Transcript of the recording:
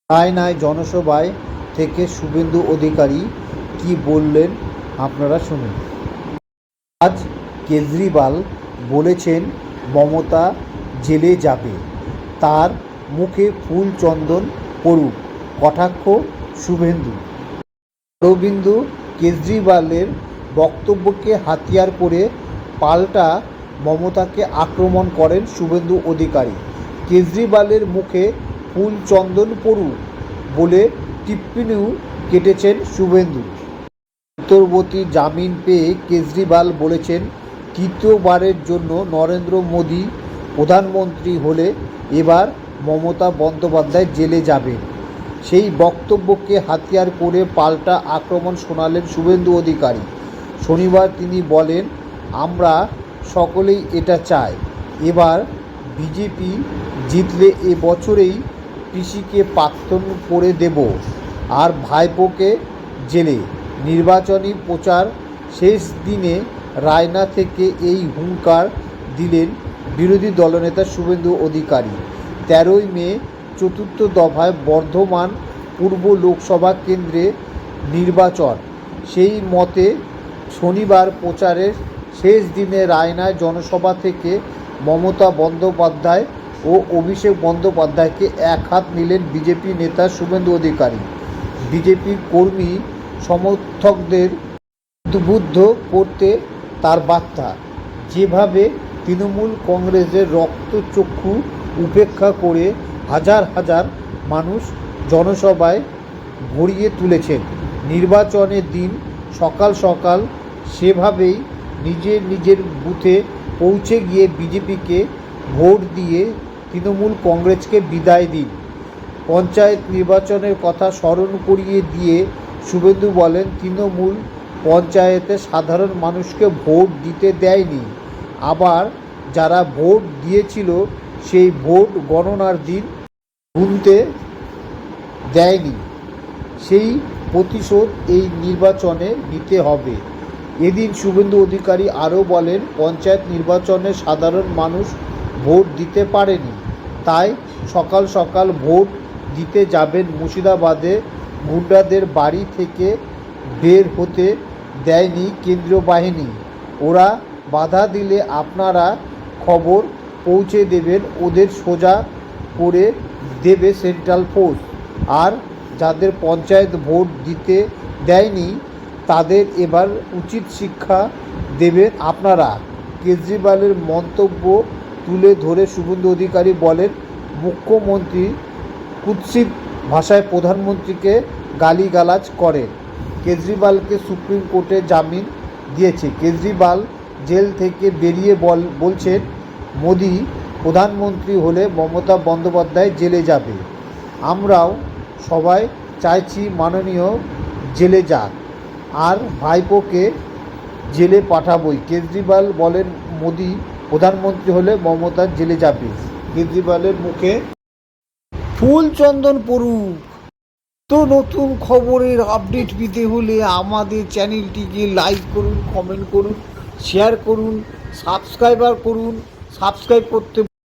রায়নায় জনসভায় থেকে শুভেন্দু অধিকারী কি বললেন আপনারা শুনুন। আজ কেজরিওয়াল বলেছেন মমতা জেলে যাবে, তার মুখে ফুল চন্দন পড়ুক, কটাক্ষ শুভেন্দু। অরবিন্দ কেজরিওয়ালের বক্তব্যকে হাতিয়ার করে পাল্টা মমতাকে আক্রমণ করেন শুভেন্দু অধিকারী। কেজরিওয়ালের মুখে ফুল চন্দন পড়ুক বলে টিপ্পনিও কেটেছেন শুভেন্দু। উত্তরবর্তী জামিন পেয়ে কেজরিওয়াল বলেছেন, তৃতীয়বারের জন্য নরেন্দ্র মোদী প্রধানমন্ত্রী হলে এবার মমতা বন্দ্যোপাধ্যায় জেলে যাবেন। সেই বক্তব্যকে হাতিয়ার করে পাল্টা আক্রমণ শোনালেন শুভেন্দু অধিকারী। শনিবার তিনি বলেন, আমরা সকলেই এটা চাই, এবার বিজেপি জিতলে এ বছরেই পিসিকে প্রাক্তন করে দেব আর ভাইপোকে জেলে। নির্বাচনী প্রচার শেষ দিনে রায়না থেকে এই হুঙ্কার দিলেন বিরোধী দলনেতা শুভেন্দু অধিকারী। 13ই মে চতুর্থ দফায় বর্ধমান পূর্ব লোকসভা কেন্দ্রে নির্বাচন। সেই মতে শনিবার প্রচারের শেষ দিনে রায়নায় জনসভা থেকে মমতা বন্দ্যোপাধ্যায় ও অভিষেক বন্দ্যোপাধ্যায়কে এক হাত নিলেন বিজেপি নেতা শুভেন্দু অধিকারী। বিজেপির কর্মী সমর্থকদের উদ্বুদ্ধ করতে তার বার্তা, যেভাবে তৃণমূল কংগ্রেসের রক্তচক্ষু উপেক্ষা করে হাজার হাজার মানুষ জনসভায় ভরিয়ে তুলেছেন। নির্বাচনের দিন সকাল সকাল সেভাবেই নিজের নিজের বুথে পৌঁছে গিয়ে বিজেপিকে ভোট দিয়ে তৃণমূল কংগ্রেসকে বিদায় দিন। পঞ্চায়েত নির্বাচনের কথা স্মরণ করিয়ে দিয়ে শুভেন্দু বলেন, তৃণমূল পঞ্চায়েতে সাধারণ মানুষকে ভোট দিতে দেয়নি, আবার যারা ভোট দিয়েছিল সেই ভোট গণনার দিন গুনতে দেয়নি, সেই প্রতিশোধ এই নির্বাচনে নিতে হবে। এদিন শুভেন্দু অধিকারী আরও বলেন, পঞ্চায়েত নির্বাচনে সাধারণ মানুষ ভোট দিতে পারেনি, তাই সকাল সকাল ভোট দিতে যাবেন। মুর্শিদাবাদে গুন্ডাদের বাড়ি থেকে বের হতে দেয়নি কেন্দ্রীয় বাহিনী, ওরা বাধা দিলে আপনারা খবর পৌঁছে দেবেন, ওদের সোজা করে দেবে সেন্ট্রাল ফোর্স। আর যাদের পঞ্চায়েত ভোট দিতে দেয়নি তাদের এবার উচিত শিক্ষা দেবেন আপনারা। কেজরিওয়ালের মন্তব্য তুলে ধরে শুভেন্দু অধিকারী বলেন, মুখ্যমন্ত্রী কুৎসিত ভাষায় প্রধানমন্ত্রীকে গালিগালাজ করেন। কেজরিওয়ালকে সুপ্রিম কোর্টে জামিন দিয়েছে। কেজরিওয়াল জেল থেকে বেরিয়ে বলছেন, মোদি প্রধানমন্ত্রী হলে মমতা বন্দ্যোপাধ্যায় জেলে যাবে। আমরাও সবাই চাইছি মাননীয় জেলে যাক, আর ভাইপোকে জেলে পাঠাবই। কেজরিওয়াল বলেন, মোদি প্রধানমন্ত্রী হলে মমতা জেলে যাবে। কেজরিওয়ালের মুখে ফুল চন্দন পড়ুক। তো নতুন খবরের আপডেট পেতে হলে আমাদের চ্যানেলটিকে লাইক করুন, কমেন্ট করুন, শেয়ার করুন, সাবস্ক্রাইব করতে